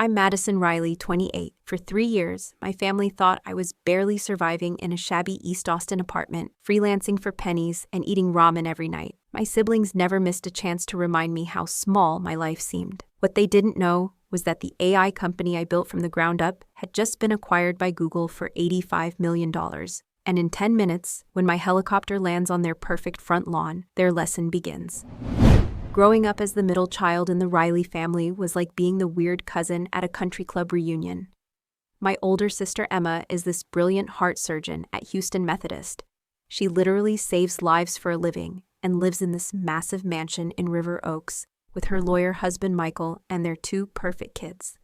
I'm Madison Riley, 28. For 3 years, my family thought I was barely surviving in a shabby East Austin apartment, freelancing for pennies and eating ramen every night. My siblings never missed a chance to remind me how small my life seemed. What they didn't know was that the AI company I built from the ground up had just been acquired by Google for $85 million. And in 10 minutes, when my helicopter lands on their perfect front lawn, their lesson begins. Growing up as the middle child in the Riley family was like being the weird cousin at a country club reunion. My older sister Emma is this brilliant heart surgeon at Houston Methodist. She literally saves lives for a living and lives in this massive mansion in River Oaks with her lawyer husband Michael and their 2 perfect kids.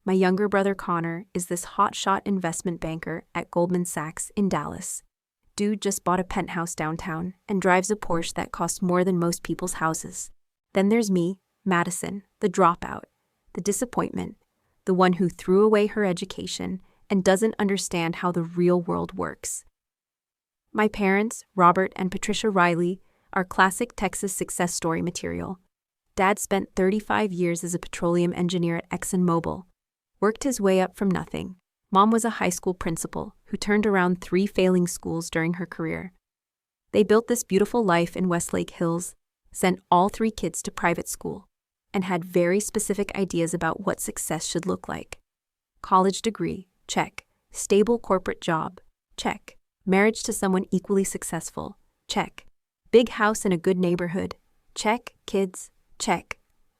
My younger brother Connor is this hotshot investment banker at Goldman Sachs in Dallas. Dude just bought a penthouse downtown and drives a Porsche that costs more than most people's houses. Then there's me, Madison, the dropout, the disappointment, the one who threw away her education and doesn't understand how the real world works. My parents, Robert and Patricia Riley, are classic Texas success story material. Dad spent 35 years as a petroleum engineer at ExxonMobil, worked his way up from nothing. Mom was a high school principal who turned around 3 failing schools during her career. They built this beautiful life in Westlake Hills, sent all 3 kids to private school, and had very specific ideas about what success should look like. College degree, check. Stable corporate job, check. Marriage to someone equally successful, check. Big house in a good neighborhood, check. Kids, check.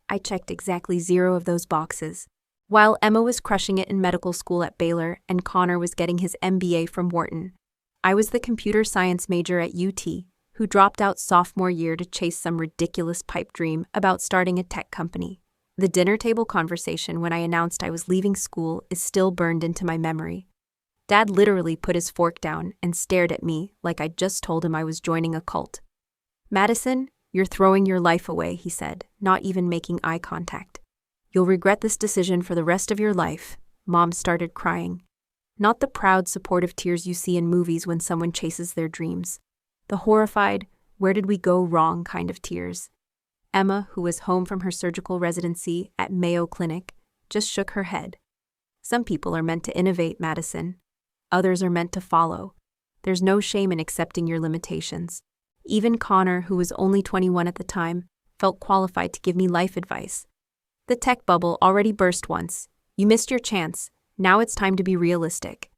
I checked exactly 0 of those boxes. While Emma was crushing it in medical school at Baylor and Connor was getting his MBA from Wharton, I was the computer science major at UT, who dropped out sophomore year to chase some ridiculous pipe dream about starting a tech company. The dinner table conversation when I announced I was leaving school is still burned into my memory. Dad literally put his fork down and stared at me like I'd just told him I was joining a cult. "Madison, you're throwing your life away," he said, not even making eye contact. "You'll regret this decision for the rest of your life." Mom started crying. Not the proud, supportive tears you see in movies when someone chases their dreams. The horrified, where did we go wrong kind of tears. Emma, who was home from her surgical residency at Mayo Clinic, just shook her head. Some people are meant to innovate, Madison. Others are meant to follow. There's no shame in accepting your limitations. Even Connor, who was only 21 at the time, felt qualified to give me life advice. The tech bubble already burst once. You missed your chance. Now it's time to be realistic.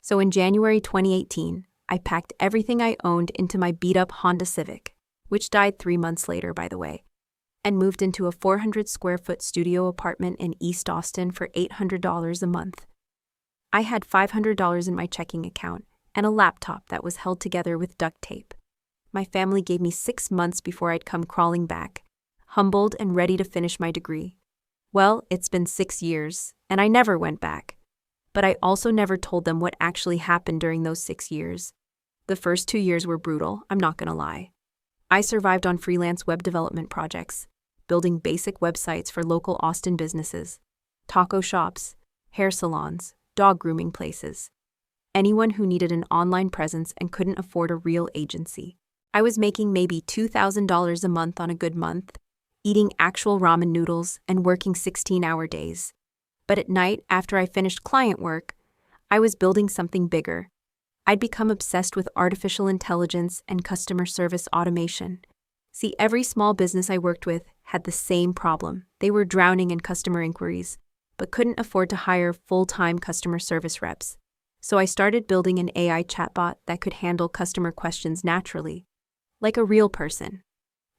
So in January 2018, I packed everything I owned into my beat-up Honda Civic, which died 3 months later, by the way, and moved into a 400-square-foot studio apartment in East Austin for $800 a month. I had $500 in my checking account and a laptop that was held together with duct tape. My family gave me 6 months before I'd come crawling back, humbled and ready to finish my degree. Well, it's been 6 years, and I never went back. But I also never told them what actually happened during those 6 years. The first 2 years were brutal, I'm not gonna lie. I survived on freelance web development projects, building basic websites for local Austin businesses, taco shops, hair salons, dog grooming places. Anyone who needed an online presence and couldn't afford a real agency. I was making maybe $2,000 a month on a good month, eating actual ramen noodles and working 16-hour days. But at night, after I finished client work, I was building something bigger. I'd become obsessed with artificial intelligence and customer service automation. See, every small business I worked with had the same problem. They were drowning in customer inquiries, but couldn't afford to hire full-time customer service reps. So I started building an AI chatbot that could handle customer questions naturally, like a real person.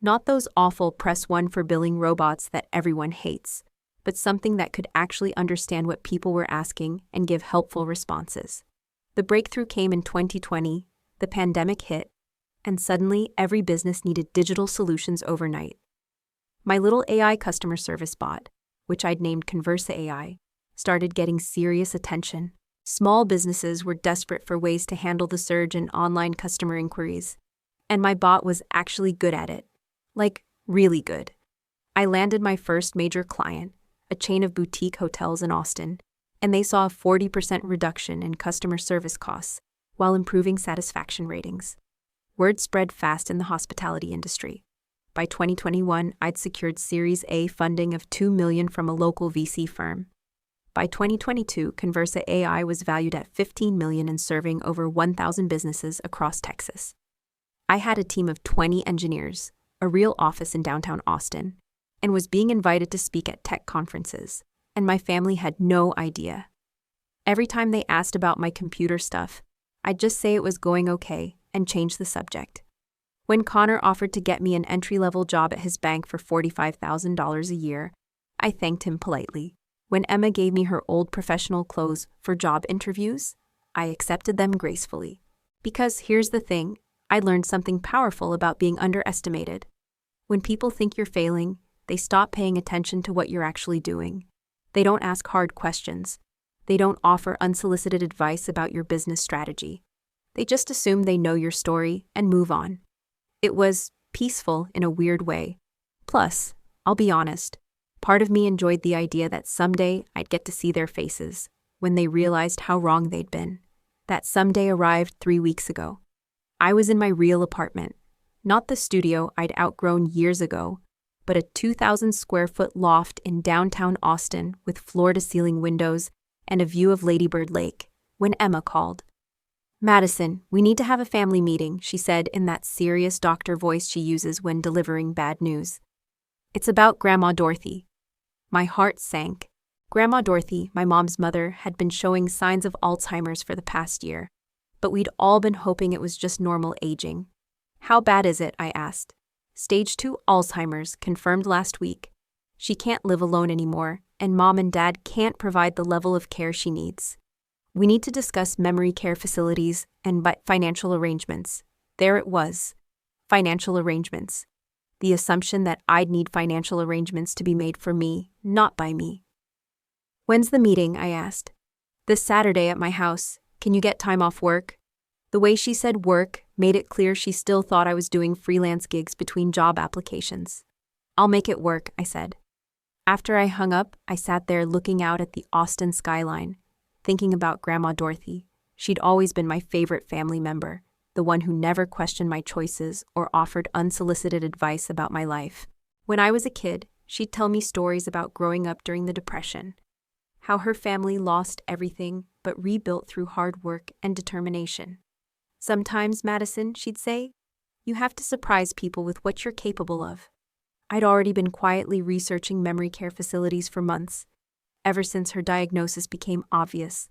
Not those awful press 1 for billing robots that everyone hates, but something that could actually understand what people were asking and give helpful responses. The breakthrough came in 2020, the pandemic hit, and suddenly every business needed digital solutions overnight. My little AI customer service bot, which I'd named Conversa AI, started getting serious attention. Small businesses were desperate for ways to handle the surge in online customer inquiries, and my bot was actually good at it. Like, really good. I landed my first major client, a chain of boutique hotels in Austin, and they saw a 40% reduction in customer service costs while improving satisfaction ratings. Word spread fast in the hospitality industry. By 2021, I'd secured Series A funding of $2 million from a local VC firm. By 2022, Conversa AI was valued at $15 million and serving over 1,000 businesses across Texas. I had a team of 20 engineers, a real office in downtown Austin, and was being invited to speak at tech conferences, and my family had no idea. Every time they asked about my computer stuff, I'd just say it was going okay and change the subject. When Connor offered to get me an entry-level job at his bank for $45,000 a year, I thanked him politely. When Emma gave me her old professional clothes for job interviews, I accepted them gracefully. Because here's the thing, I learned something powerful about being underestimated. When people think you're failing, they stop paying attention to what you're actually doing. They don't ask hard questions. They don't offer unsolicited advice about your business strategy. They just assume they know your story and move on. It was peaceful in a weird way. Plus, I'll be honest, part of me enjoyed the idea that someday I'd get to see their faces when they realized how wrong they'd been. That someday arrived 3 weeks ago. I was in my real apartment, not the studio I'd outgrown years ago, but a 2,000-square-foot loft in downtown Austin with floor-to-ceiling windows and a view of Lady Bird Lake, when Emma called. "Madison, we need to have a family meeting," she said in that serious doctor voice she uses when delivering bad news. "It's about Grandma Dorothy." My heart sank. Grandma Dorothy, my mom's mother, had been showing signs of Alzheimer's for the past year, but we'd all been hoping it was just normal aging. "How bad is it?" I asked. "Stage 2 Alzheimer's, confirmed last week. She can't live alone anymore, and Mom and Dad can't provide the level of care she needs. We need to discuss memory care facilities and financial arrangements." There it was. Financial arrangements. The assumption that I'd need financial arrangements to be made for me, not by me. "When's the meeting?" I asked. "This Saturday at my house. Can you get time off work?" The way she said work made it clear she still thought I was doing freelance gigs between job applications. "I'll make it work," I said. After I hung up, I sat there looking out at the Austin skyline, thinking about Grandma Dorothy. She'd always been my favorite family member, the one who never questioned my choices or offered unsolicited advice about my life. When I was a kid, she'd tell me stories about growing up during the Depression, how her family lost everything but rebuilt through hard work and determination. "Sometimes, Madison," she'd say, "you have to surprise people with what you're capable of." I'd already been quietly researching memory care facilities for months. Ever since her diagnosis became obvious,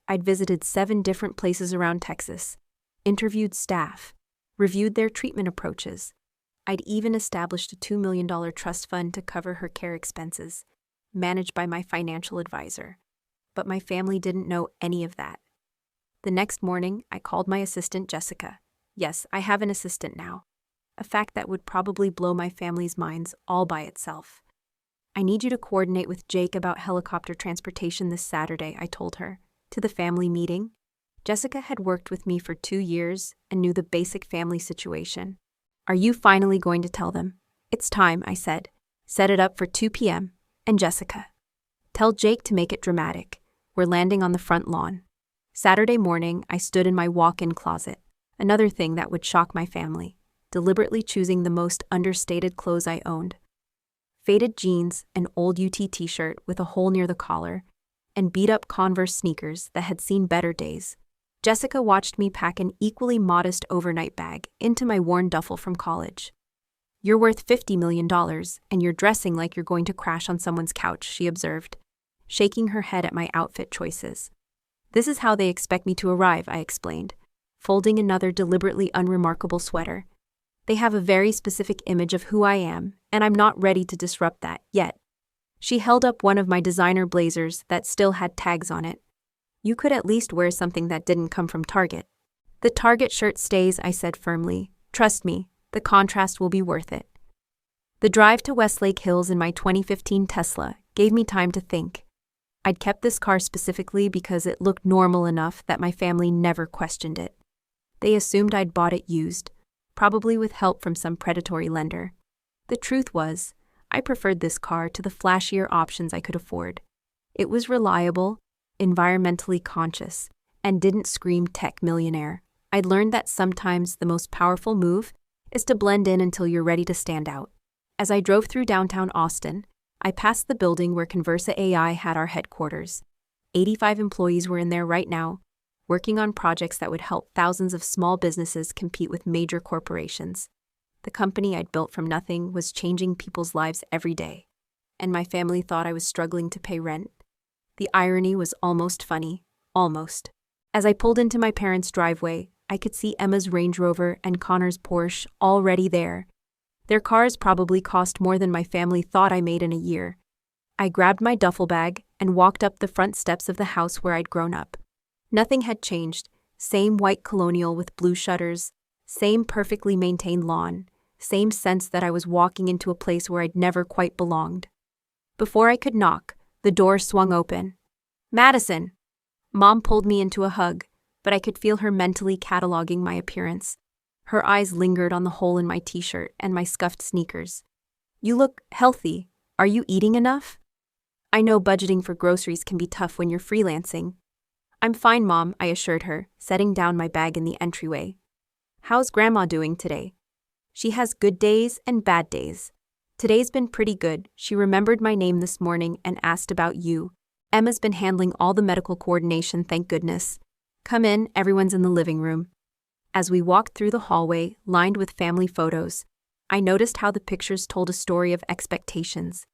I'd visited 7 different places around Texas, interviewed staff, reviewed their treatment approaches. I'd even established a $2 million trust fund to cover her care expenses, managed by my financial advisor. But my family didn't know any of that. The next morning, I called my assistant, Jessica. Yes, I have an assistant now. A fact that would probably blow my family's minds all by itself. "I need you to coordinate with Jake about helicopter transportation this Saturday," I told her, to the family meeting. Jessica had worked with me for 2 years and knew the basic family situation. "Are you finally going to tell them?" "It's time," I said. "Set it up for 2 p.m. And Jessica, tell Jake to make it dramatic. We're landing on the front lawn." Saturday morning, I stood in my walk-in closet, another thing that would shock my family, deliberately choosing the most understated clothes I owned. Faded jeans, an old UT t-shirt with a hole near the collar, and beat-up Converse sneakers that had seen better days. Jessica watched me pack an equally modest overnight bag into my worn duffel from college. "You're worth $50 million, and you're dressing like you're going to crash on someone's couch," she observed, shaking her head at my outfit choices. "This is how they expect me to arrive," I explained, folding another deliberately unremarkable sweater. "They have a very specific image of who I am, and I'm not ready to disrupt that yet." She held up one of my designer blazers that still had tags on it. "You could at least wear something that didn't come from Target." "The Target shirt stays," I said firmly. "Trust me, the contrast will be worth it." The drive to Westlake Hills in my 2015 Tesla gave me time to think. I'd kept this car specifically because it looked normal enough that my family never questioned it. They assumed I'd bought it used, probably with help from some predatory lender. The truth was, I preferred this car to the flashier options I could afford. It was reliable, environmentally conscious, and didn't scream tech millionaire. I'd learned that sometimes the most powerful move is to blend in until you're ready to stand out. As I drove through downtown Austin, I passed the building where Conversa AI had our headquarters. 85 employees were in there right now, working on projects that would help thousands of small businesses compete with major corporations. The company I'd built from nothing was changing people's lives every day, and my family thought I was struggling to pay rent. The irony was almost funny, almost. As I pulled into my parents' driveway, I could see Emma's Range Rover and Connor's Porsche already there. Their cars probably cost more than my family thought I made in a year. I grabbed my duffel bag and walked up the front steps of the house where I'd grown up. Nothing had changed. Same white colonial with blue shutters, same perfectly maintained lawn, same sense that I was walking into a place where I'd never quite belonged. Before I could knock, the door swung open. "Madison!" Mom pulled me into a hug, but I could feel her mentally cataloging my appearance. Her eyes lingered on the hole in my t-shirt and my scuffed sneakers. "You look healthy. Are you eating enough?" "I know budgeting for groceries can be tough when you're freelancing." "I'm fine, Mom," I assured her, setting down my bag in the entryway. "How's Grandma doing today?" "She has good days and bad days. Today's been pretty good. She remembered my name this morning and asked about you. Emma's been handling all the medical coordination, thank goodness. Come in, everyone's in the living room." As we walked through the hallway, lined with family photos, I noticed how the pictures told a story of expectations.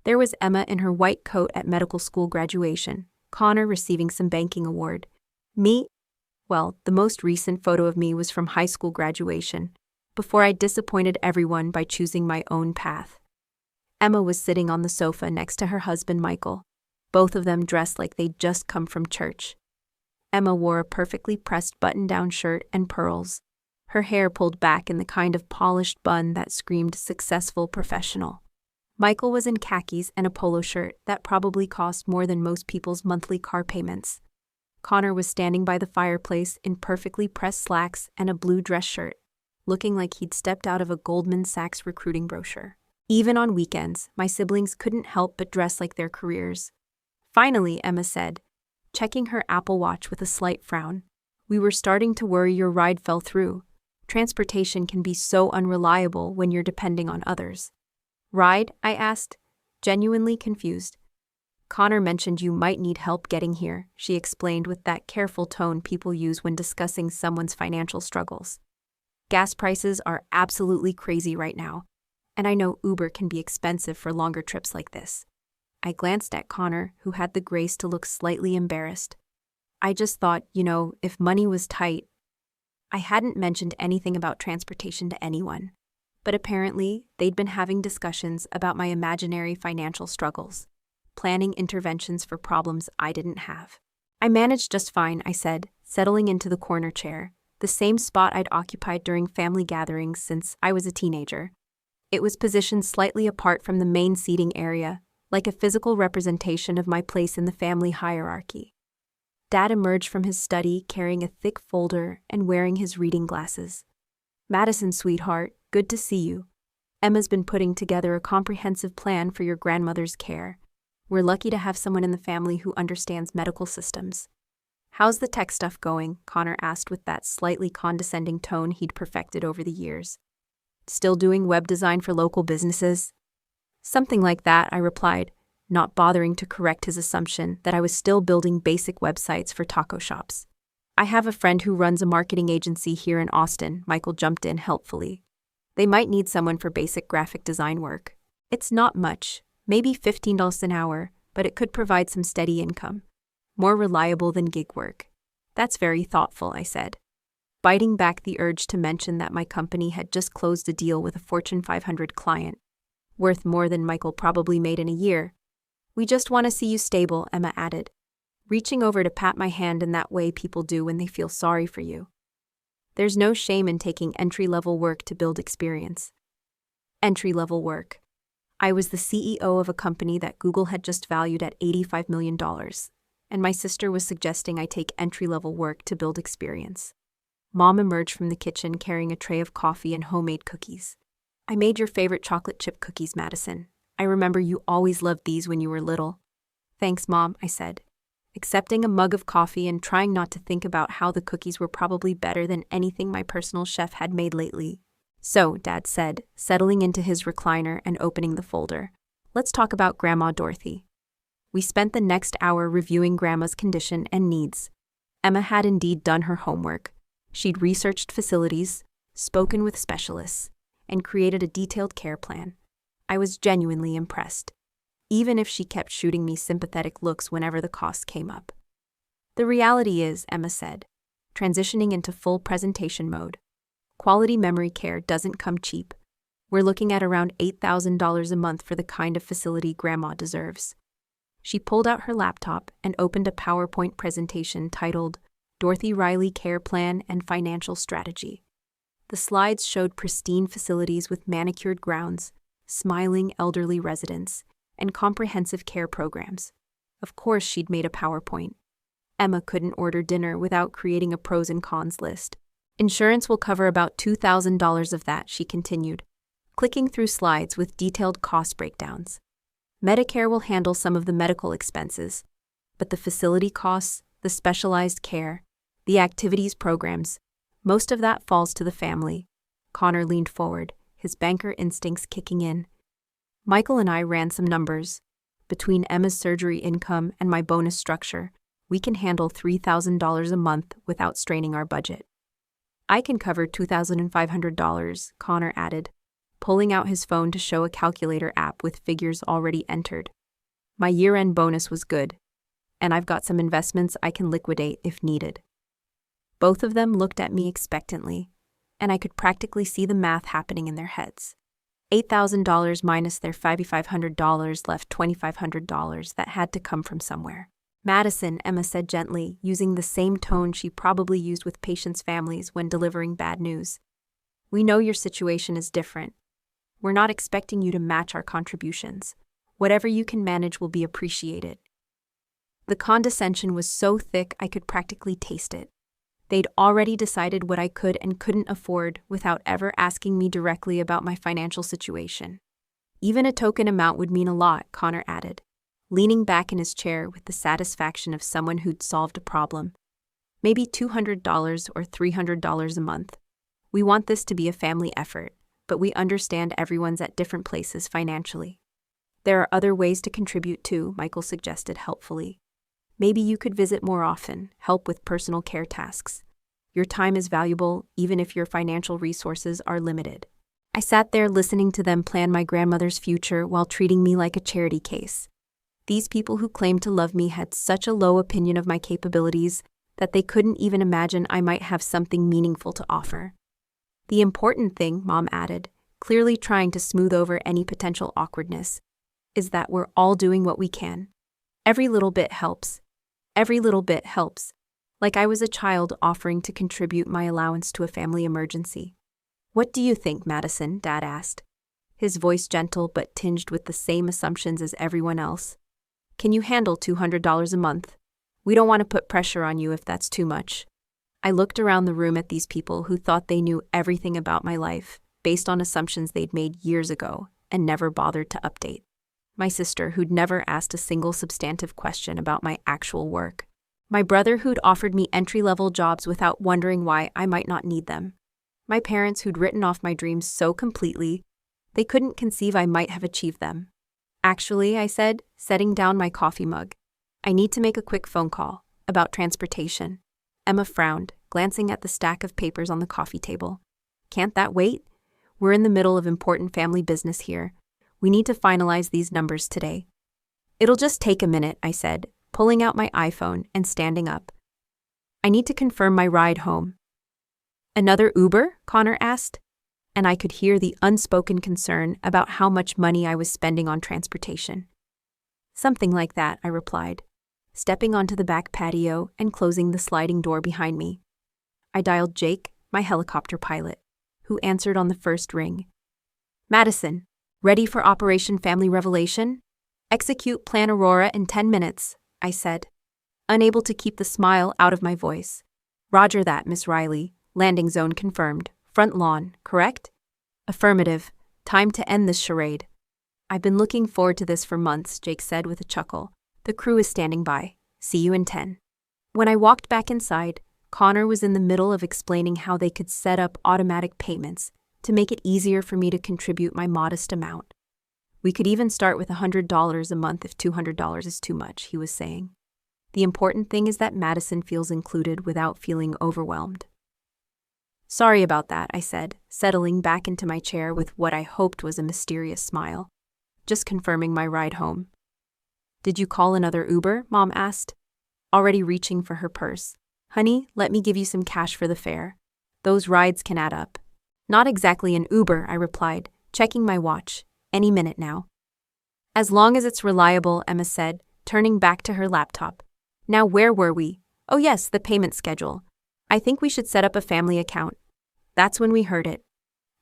There was Emma in her white coat at medical school graduation, Connor receiving some banking award. Me? Well, the most recent photo of me was from high school graduation, before I disappointed everyone by choosing my own path. Emma was sitting on the sofa next to her husband Michael, both of them dressed like they'd just come from church. Emma wore a perfectly pressed button-down shirt and pearls, her hair pulled back in the kind of polished bun that screamed successful professional. Michael was in khakis and a polo shirt that probably cost more than most people's monthly car payments. Connor was standing by the fireplace in perfectly pressed slacks and a blue dress shirt, looking like he'd stepped out of a Goldman Sachs recruiting brochure. Even on weekends, my siblings couldn't help but dress like their careers. "Finally," Emma said, checking her Apple Watch with a slight frown. "We were starting to worry your ride fell through. Transportation can be so unreliable when you're depending on others." "Ride?" I asked, genuinely confused. "Connor mentioned you might need help getting here," she explained with that careful tone people use when discussing someone's financial struggles. "Gas prices are absolutely crazy right now, and I know Uber can be expensive for longer trips like this." I glanced at Connor, who had the grace to look slightly embarrassed. "I just thought, if money was tight." I hadn't mentioned anything about transportation to anyone, but apparently they'd been having discussions about my imaginary financial struggles, planning interventions for problems I didn't have. "I managed just fine," I said, settling into the corner chair, the same spot I'd occupied during family gatherings since I was a teenager. It was positioned slightly apart from the main seating area, like a physical representation of my place in the family hierarchy. Dad emerged from his study carrying a thick folder and wearing his reading glasses. "Madison, sweetheart, good to see you. Emma's been putting together a comprehensive plan for your grandmother's care. We're lucky to have someone in the family who understands medical systems." "How's the tech stuff going?" Connor asked with that slightly condescending tone he'd perfected over the years. "Still doing web design for local businesses?" "Something like that," I replied, not bothering to correct his assumption that I was still building basic websites for taco shops. "I have a friend who runs a marketing agency here in Austin," Michael jumped in helpfully. "They might need someone for basic graphic design work. It's not much, maybe $15 an hour, but it could provide some steady income. More reliable than gig work." "That's very thoughtful," I said, biting back the urge to mention that my company had just closed a deal with a Fortune 500 client, worth more than Michael probably made in a year. "We just want to see you stable," Emma added, reaching over to pat my hand in that way people do when they feel sorry for you. "There's no shame in taking entry-level work to build experience." Entry-level work. I was the CEO of a company that Google had just valued at $85 million, and my sister was suggesting I take entry-level work to build experience. Mom emerged from the kitchen carrying a tray of coffee and homemade cookies. "I made your favorite chocolate chip cookies, Madison. I remember you always loved these when you were little." "Thanks, Mom," I said, accepting a mug of coffee and trying not to think about how the cookies were probably better than anything my personal chef had made lately. "So," Dad said, settling into his recliner and opening the folder, Let's talk about Grandma Dorothy. We spent the next hour reviewing Grandma's condition and needs. Emma had indeed done her homework. She'd researched facilities, spoken with specialists, and created a detailed care plan. I was genuinely impressed, even if she kept shooting me sympathetic looks whenever the cost came up. The reality is, Emma said, transitioning into full presentation mode. Quality memory care doesn't come cheap. We're looking at around $8,000 a month for the kind of facility Grandma deserves. She pulled out her laptop and opened a PowerPoint presentation titled Dorothy Riley Care Plan and Financial Strategy. The slides showed pristine facilities with manicured grounds, smiling elderly residents, and comprehensive care programs. Of course, she'd made a PowerPoint. Emma couldn't order dinner without creating a pros and cons list. Insurance will cover about $2,000 of that, she continued, clicking through slides with detailed cost breakdowns. Medicare will handle some of the medical expenses, but the facility costs, the specialized care, the activities programs, most of that falls to the family. Connor leaned forward, his banker instincts kicking in. Michael and I ran some numbers. Between Emma's surgery income and my bonus structure, we can handle $3,000 a month without straining our budget. I can cover $2,500, Connor added, pulling out his phone to show a calculator app with figures already entered. My year-end bonus was good, and I've got some investments I can liquidate if needed. Both of them looked at me expectantly, and I could practically see the math happening in their heads. $8,000 minus their $5,500 left $2,500 that had to come from somewhere. Madison, Emma said gently, using the same tone she probably used with patients' families when delivering bad news. We know your situation is different. We're not expecting you to match our contributions. Whatever you can manage will be appreciated. The condescension was so thick I could practically taste it. They'd already decided what I could and couldn't afford without ever asking me directly about my financial situation. Even a token amount would mean a lot, Connor added, leaning back in his chair with the satisfaction of someone who'd solved a problem. Maybe $200 or $300 a month. We want this to be a family effort, but we understand everyone's at different places financially. There are other ways to contribute too, Michael suggested helpfully. Maybe you could visit more often, help with personal care tasks. Your time is valuable, even if your financial resources are limited. I sat there listening to them plan my grandmother's future while treating me like a charity case. These people who claimed to love me had such a low opinion of my capabilities that they couldn't even imagine I might have something meaningful to offer. The important thing, Mom added, clearly trying to smooth over any potential awkwardness, is that we're all doing what we can. Every little bit helps. Every little bit helps. Like I was a child offering to contribute my allowance to a family emergency. What do you think, Madison? Dad asked, his voice gentle but tinged with the same assumptions as everyone else. Can you handle $200 a month? We don't want to put pressure on you if that's too much. I looked around the room at these people who thought they knew everything about my life, based on assumptions they'd made years ago and never bothered to update. My sister, who'd never asked a single substantive question about my actual work. My brother, who'd offered me entry-level jobs without wondering why I might not need them. My parents, who'd written off my dreams so completely, they couldn't conceive I might have achieved them. Actually, I said, setting down my coffee mug, I need to make a quick phone call about transportation. Emma frowned, glancing at the stack of papers on the coffee table. Can't that wait? We're in the middle of important family business here. We need to finalize these numbers today. It'll just take a minute, I said, pulling out my iPhone and standing up. I need to confirm my ride home. Another Uber? Connor asked, and I could hear the unspoken concern about how much money I was spending on transportation. Something like that, I replied, stepping onto the back patio and closing the sliding door behind me. I dialed Jake, my helicopter pilot, who answered on the first ring. Madison, ready for Operation Family Revelation? Execute Plan Aurora in 10 minutes, I said, unable to keep the smile out of my voice. Roger that, Miss Riley. Landing zone confirmed. Front lawn, correct? Affirmative. Time to end this charade. I've been looking forward to this for months, Jake said with a chuckle. The crew is standing by. See you in 10. When I walked back inside, Connor was in the middle of explaining how they could set up automatic payments to make it easier for me to contribute my modest amount. We could even start with $100 a month if $200 is too much, he was saying. The important thing is that Madison feels included without feeling overwhelmed. Sorry about that, I said, settling back into my chair with what I hoped was a mysterious smile. Just confirming my ride home. Did you call another Uber? Mom asked, already reaching for her purse. Honey, let me give you some cash for the fare. Those rides can add up. Not exactly an Uber, I replied, checking my watch. Any minute now. As long as it's reliable, Emma said, turning back to her laptop. Now where were we? Oh yes, the payment schedule. I think we should set up a family account. That's when we heard it.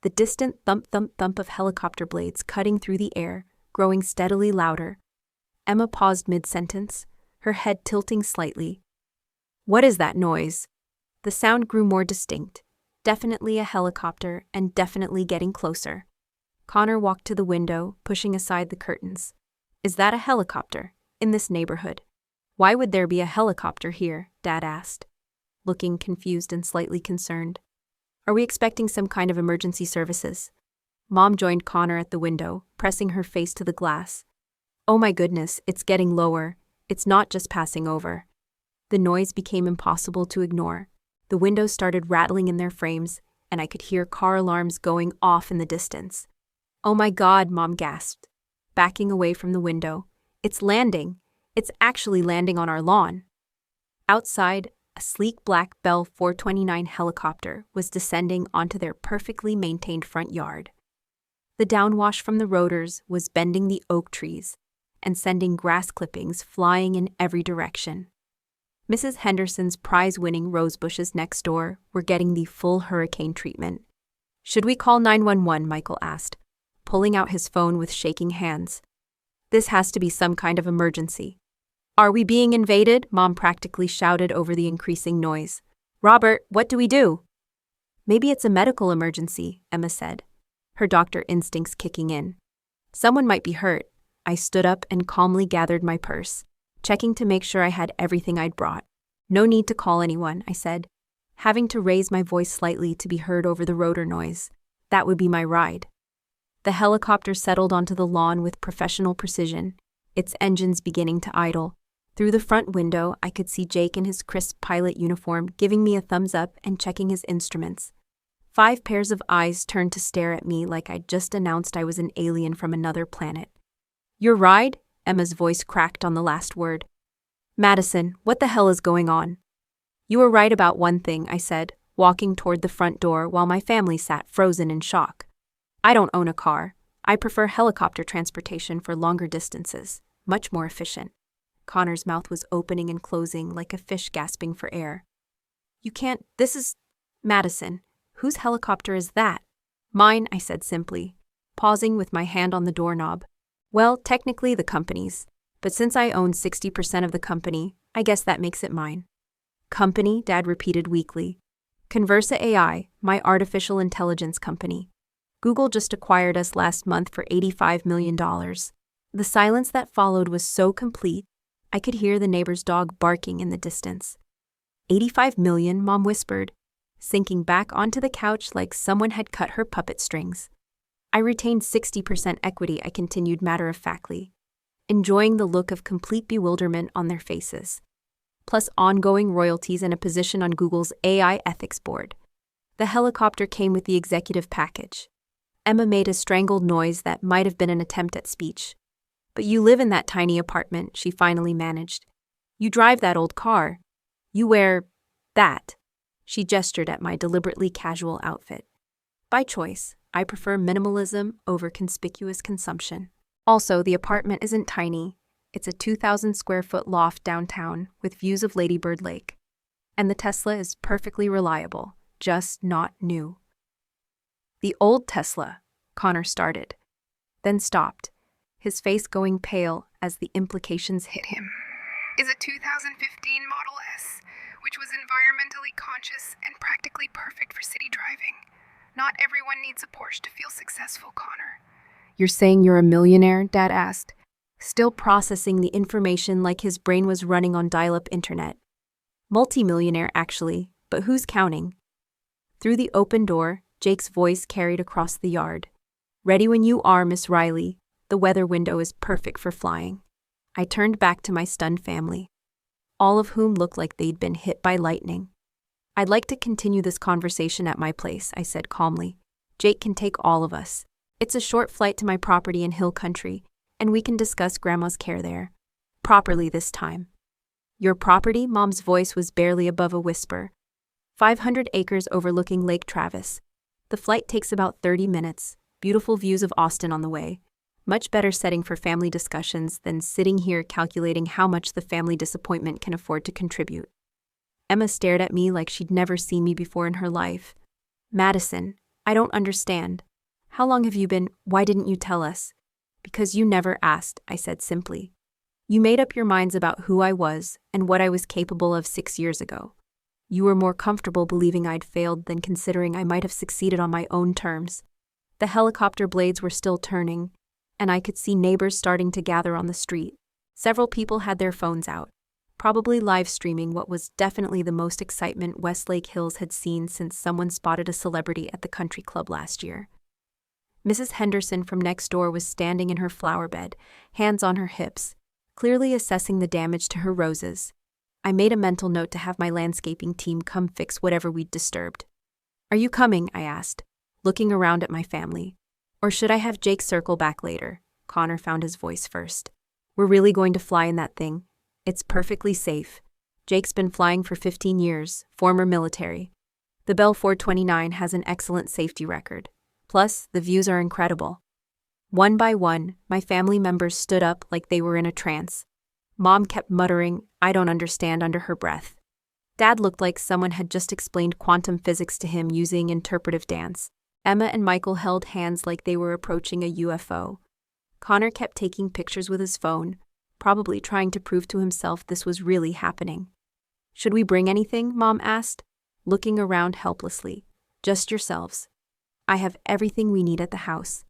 The distant thump-thump-thump of helicopter blades cutting through the air, growing steadily louder. Emma paused mid-sentence, her head tilting slightly. What is that noise? The sound grew more distinct. Definitely a helicopter and definitely getting closer. Connor walked to the window, pushing aside the curtains. Is that a helicopter? In this neighborhood? Why would there be a helicopter here? Dad asked, looking confused and slightly concerned. Are we expecting some kind of emergency services? Mom joined Connor at the window, pressing her face to the glass. Oh my goodness, it's getting lower. It's not just passing over. The noise became impossible to ignore. The windows started rattling in their frames, and I could hear car alarms going off in the distance. Oh my God, Mom gasped, backing away from the window. It's landing. It's actually landing on our lawn. Outside, a sleek black Bell 429 helicopter was descending onto their perfectly maintained front yard. The downwash from the rotors was bending the oak trees and sending grass clippings flying in every direction. Mrs. Henderson's prize-winning rose bushes next door were getting the full hurricane treatment. Should we call 911? Michael asked, pulling out his phone with shaking hands. This has to be some kind of emergency. Are we being invaded? Mom practically shouted over the increasing noise. Robert, what do we do? Maybe it's a medical emergency, Emma said, her doctor instincts kicking in. Someone might be hurt. I stood up and calmly gathered my purse, checking to make sure I had everything I'd brought. No need to call anyone, I said, having to raise my voice slightly to be heard over the rotor noise. That would be my ride. The helicopter settled onto the lawn with professional precision, its engines beginning to idle. Through the front window, I could see Jake in his crisp pilot uniform giving me a thumbs up and checking his instruments. 5 pairs of eyes turned to stare at me like I'd just announced I was an alien from another planet. Your ride? Emma's voice cracked on the last word. Madison, what the hell is going on? You were right about one thing, I said, walking toward the front door while my family sat frozen in shock. I don't own a car. I prefer helicopter transportation for longer distances. Much more efficient. Connor's mouth was opening and closing like a fish gasping for air. You can't, this is... Madison, whose helicopter is that? Mine, I said simply, pausing with my hand on the doorknob. Well, technically the company's, but since I own 60% of the company, I guess that makes it mine. Company, Dad repeated weakly. Conversa AI, my artificial intelligence company. Google just acquired us last month for $85 million. The silence that followed was so complete, I could hear the neighbor's dog barking in the distance. 85 million, Mom whispered, sinking back onto the couch like someone had cut her puppet strings. I retained 60% equity, I continued matter-of-factly, enjoying the look of complete bewilderment on their faces, plus ongoing royalties and a position on Google's AI ethics board. The helicopter came with the executive package. Emma made a strangled noise that might have been an attempt at speech. But you live in that tiny apartment, she finally managed. You drive that old car. You wear... that. She gestured at my deliberately casual outfit. By choice, I prefer minimalism over conspicuous consumption. Also, the apartment isn't tiny. It's a 2,000-square-foot loft downtown with views of Lady Bird Lake. And the Tesla is perfectly reliable, just not new. The old Tesla, Connor started, then stopped, his face going pale as the implications hit him. Is a 2015 Model S, which was environmentally conscious and practically perfect for city driving. Not everyone needs a Porsche to feel successful, Connor. You're saying you're a millionaire? Dad asked, still processing the information like his brain was running on dial-up internet. Multi-millionaire, actually, but who's counting? Through the open door, Jake's voice carried across the yard. Ready when you are, Miss Riley. The weather window is perfect for flying. I turned back to my stunned family, all of whom looked like they'd been hit by lightning. I'd like to continue this conversation at my place, I said calmly. Jake can take all of us. It's a short flight to my property in Hill Country, and we can discuss Grandma's care there. Properly this time. Your property? Mom's voice was barely above a whisper. 500 acres overlooking Lake Travis. The flight takes about 30 minutes. Beautiful views of Austin on the way. Much better setting for family discussions than sitting here calculating how much the family disappointment can afford to contribute. Emma stared at me like she'd never seen me before in her life. Madison, I don't understand. How long have you been? Why didn't you tell us? Because you never asked, I said simply. You made up your minds about who I was and what I was capable of 6 years ago. You were more comfortable believing I'd failed than considering I might have succeeded on my own terms. The helicopter blades were still turning, and I could see neighbors starting to gather on the street. Several people had their phones out, probably live streaming what was definitely the most excitement Westlake Hills had seen since someone spotted a celebrity at the country club last year. Mrs. Henderson from next door was standing in her flower bed, hands on her hips, clearly assessing the damage to her roses. I made a mental note to have my landscaping team come fix whatever we'd disturbed. Are you coming? I asked, looking around at my family. Or should I have Jake circle back later? Connor found his voice first. We're really going to fly in that thing. It's perfectly safe. Jake's been flying for 15 years, former military. The Bell 429 has an excellent safety record. Plus, the views are incredible. One by one, my family members stood up like they were in a trance. Mom kept muttering, "I don't understand," under her breath. Dad looked like someone had just explained quantum physics to him using interpretive dance. Emma and Michael held hands like they were approaching a UFO. Connor kept taking pictures with his phone, probably trying to prove to himself this was really happening. Should we bring anything? Mom asked, looking around helplessly. Just yourselves. I have everything we need at the house.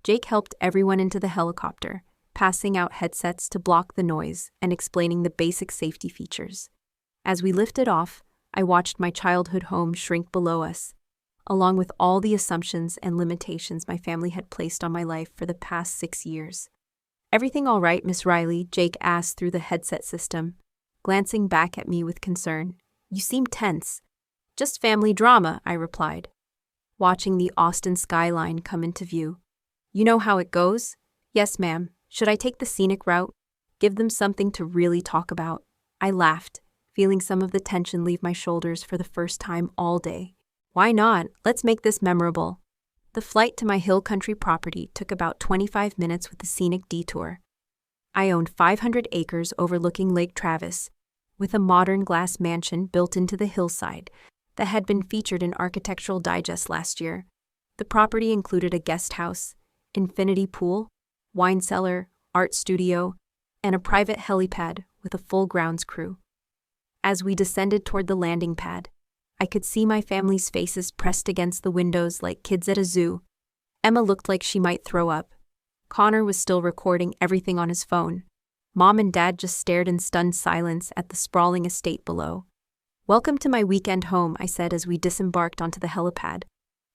Jake helped everyone into the helicopter, passing out headsets to block the noise and explaining the basic safety features. As we lifted off, I watched my childhood home shrink below us, along with all the assumptions and limitations my family had placed on my life for the past 6 years. Everything all right, Miss Riley? Jake asked through the headset system, glancing back at me with concern. You seem tense. Just family drama, I replied, watching the Austin skyline come into view. You know how it goes? Yes, ma'am. Should I take the scenic route? Give them something to really talk about? I laughed, feeling some of the tension leave my shoulders for the first time all day. Why not? Let's make this memorable. The flight to my Hill Country property took about 25 minutes with a scenic detour. I owned 500 acres overlooking Lake Travis, with a modern glass mansion built into the hillside that had been featured in Architectural Digest last year. The property included a guest house, infinity pool, wine cellar, art studio, and a private helipad with a full grounds crew. As we descended toward the landing pad, I could see my family's faces pressed against the windows like kids at a zoo. Emma looked like she might throw up. Connor was still recording everything on his phone. Mom and Dad just stared in stunned silence at the sprawling estate below. Welcome to my weekend home, I said as we disembarked onto the helipad,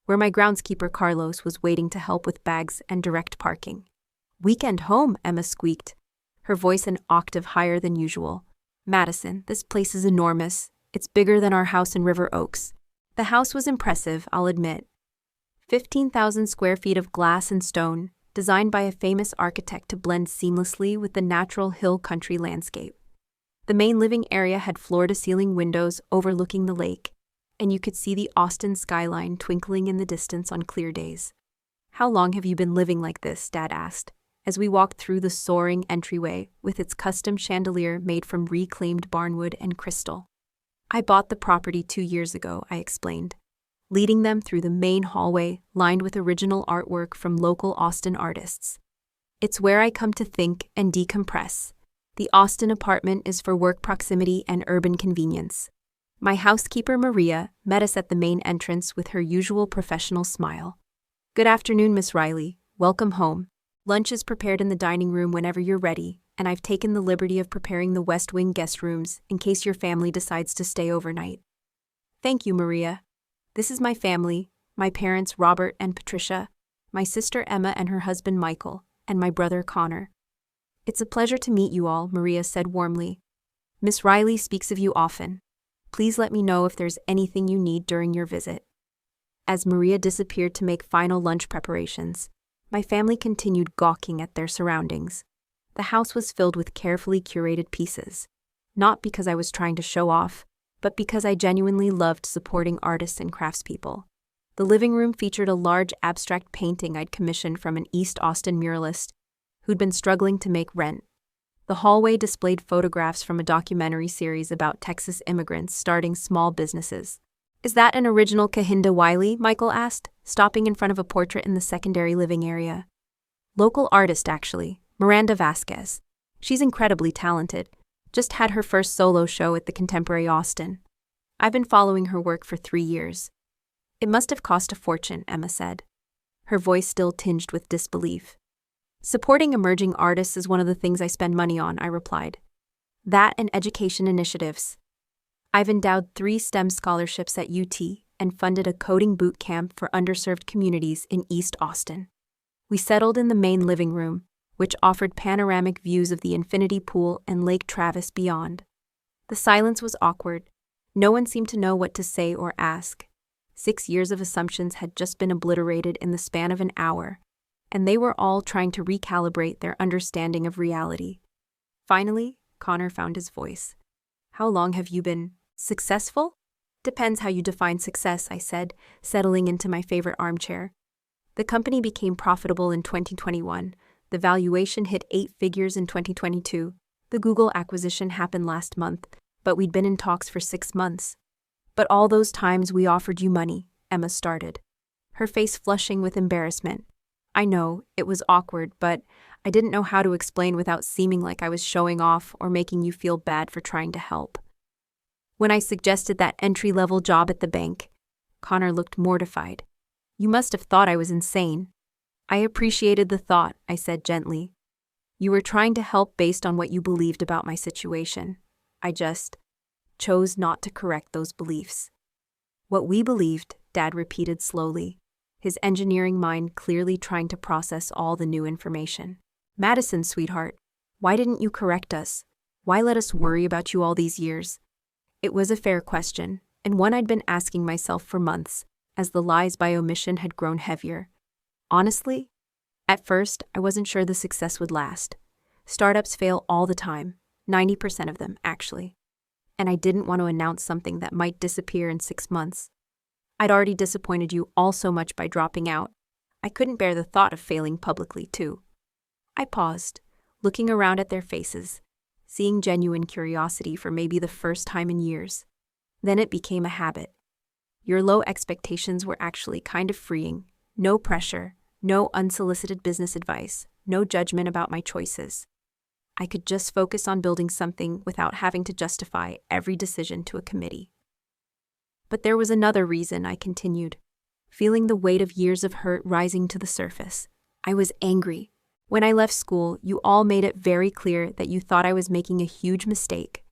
where my groundskeeper Carlos was waiting to help with bags and direct parking. Weekend home, Emma squeaked, her voice an octave higher than usual. Madison, this place is enormous. It's bigger than our house in River Oaks. The house was impressive, I'll admit. 15,000 square feet of glass and stone, designed by a famous architect to blend seamlessly with the natural hill country landscape. The main living area had floor-to-ceiling windows overlooking the lake, and you could see the Austin skyline twinkling in the distance on clear days. How long have you been living like this? Dad asked, as we walked through the soaring entryway with its custom chandelier made from reclaimed barnwood and crystal. I bought the property 2 years ago, I explained, leading them through the main hallway lined with original artwork from local Austin artists. It's where I come to think and decompress. The Austin apartment is for work proximity and urban convenience. My housekeeper Maria met us at the main entrance with her usual professional smile. Good afternoon, Miss Riley. Welcome home. Lunch is prepared in the dining room whenever you're ready, and I've taken the liberty of preparing the West Wing guest rooms in case your family decides to stay overnight. Thank you, Maria. This is my family, my parents Robert and Patricia, my sister Emma and her husband Michael, and my brother Connor. It's a pleasure to meet you all, Maria said warmly. Miss Riley speaks of you often. Please let me know if there's anything you need during your visit. As Maria disappeared to make final lunch preparations, my family continued gawking at their surroundings. The house was filled with carefully curated pieces, not because I was trying to show off, but because I genuinely loved supporting artists and craftspeople. The living room featured a large abstract painting I'd commissioned from an East Austin muralist who'd been struggling to make rent. The hallway displayed photographs from a documentary series about Texas immigrants starting small businesses. Is that an original Cahinda Wiley? Michael asked, stopping in front of a portrait in the secondary living area. Local artist, actually, Miranda Vasquez. She's incredibly talented. Just had her first solo show at the Contemporary Austin. I've been following her work for 3 years. It must have cost a fortune, Emma said, her voice still tinged with disbelief. Supporting emerging artists is one of the things I spend money on, I replied. That and education initiatives. I've endowed 3 STEM scholarships at UT and funded a coding boot camp for underserved communities in East Austin. We settled in the main living room, which offered panoramic views of the infinity pool and Lake Travis beyond. The silence was awkward. No one seemed to know what to say or ask. 6 years of assumptions had just been obliterated in the span of an hour, and they were all trying to recalibrate their understanding of reality. Finally, Connor found his voice. How long have you been successful? Depends how you define success, I said, settling into my favorite armchair. The company became profitable in 2021. The valuation hit 8 figures in 2022. The Google acquisition happened last month, but we'd been in talks for 6 months. But all those times we offered you money, Emma started, her face flushing with embarrassment. I know, it was awkward, but I didn't know how to explain without seeming like I was showing off or making you feel bad for trying to help. When I suggested that entry-level job at the bank, Connor looked mortified. You must have thought I was insane. I appreciated the thought, I said gently. You were trying to help based on what you believed about my situation. I just chose not to correct those beliefs. What we believed, Dad repeated slowly, his engineering mind clearly trying to process all the new information. Madison, sweetheart, why didn't you correct us? Why let us worry about you all these years? It was a fair question, and one I'd been asking myself for months, as the lies by omission had grown heavier. Honestly, at first, I wasn't sure the success would last. Startups fail all the time, 90% of them, actually. And I didn't want to announce something that might disappear in 6 months. I'd already disappointed you all so much by dropping out. I couldn't bear the thought of failing publicly, too. I paused, looking around at their faces, seeing genuine curiosity for maybe the first time in years. Then it became a habit. Your low expectations were actually kind of freeing. No pressure, no unsolicited business advice, no judgment about my choices. I could just focus on building something without having to justify every decision to a committee. But there was another reason, I continued, feeling the weight of years of hurt rising to the surface. I was angry. When I left school, you all made it very clear that you thought I was making a huge mistake.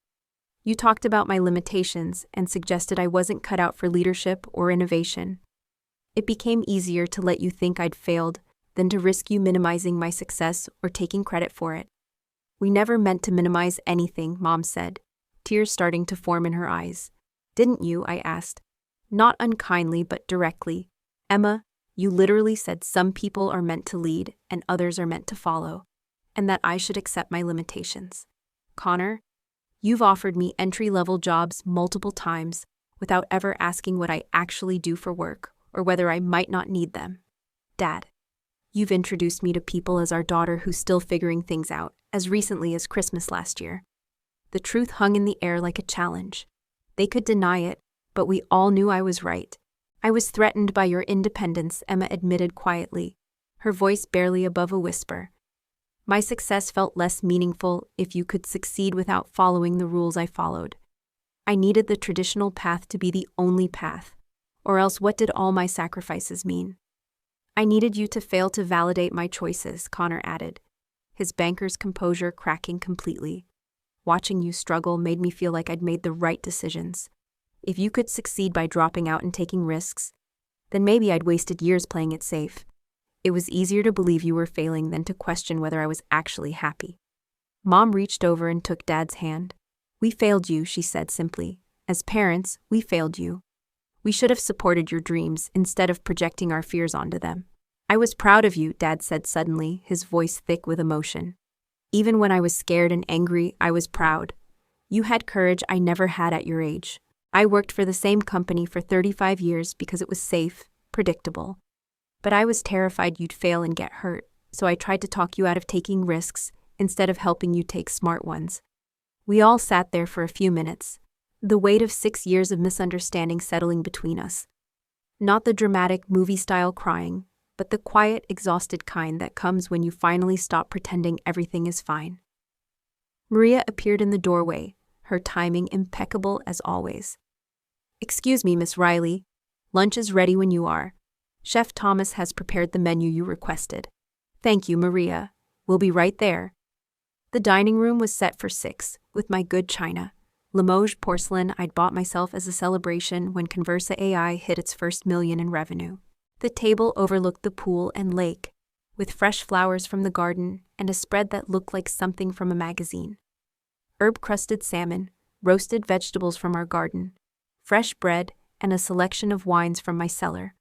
You talked about my limitations and suggested I wasn't cut out for leadership or innovation. It became easier to let you think I'd failed than to risk you minimizing my success or taking credit for it. We never meant to minimize anything, Mom said, tears starting to form in her eyes. Didn't you? I asked. Not unkindly, but directly. Emma, you literally said some people are meant to lead and others are meant to follow, and that I should accept my limitations. Connor, you've offered me entry-level jobs multiple times without ever asking what I actually do for work or whether I might not need them. Dad, you've introduced me to people as our daughter who's still figuring things out, as recently as Christmas last year. The truth hung in the air like a challenge. They could deny it, but we all knew I was right. I was threatened by your independence, Emma admitted quietly, her voice barely above a whisper. My success felt less meaningful if you could succeed without following the rules I followed. I needed the traditional path to be the only path, or else what did all my sacrifices mean? I needed you to fail to validate my choices, Connor added, his banker's composure cracking completely. Watching you struggle made me feel like I'd made the right decisions. If you could succeed by dropping out and taking risks, then maybe I'd wasted years playing it safe. It was easier to believe you were failing than to question whether I was actually happy. Mom reached over and took Dad's hand. We failed you, she said simply. As parents, we failed you. We should have supported your dreams instead of projecting our fears onto them. I was proud of you, Dad said suddenly, his voice thick with emotion. Even when I was scared and angry, I was proud. You had courage I never had at your age. I worked for the same company for 35 years because it was safe, predictable. But I was terrified you'd fail and get hurt, so I tried to talk you out of taking risks instead of helping you take smart ones. We all sat there for a few minutes, the weight of 6 years of misunderstanding settling between us. Not the dramatic movie-style crying, but the quiet, exhausted kind that comes when you finally stop pretending everything is fine. Maria appeared in the doorway, her timing impeccable as always. Excuse me, Miss Riley. Lunch is ready when you are. Chef Thomas has prepared the menu you requested. Thank you, Maria. We'll be right there. The dining room was set for 6, with my good china. Limoges porcelain I'd bought myself as a celebration when Conversa AI hit its first million in revenue. The table overlooked the pool and lake, with fresh flowers from the garden and a spread that looked like something from a magazine. Herb-crusted salmon, roasted vegetables from our garden, fresh bread, and a selection of wines from my cellar.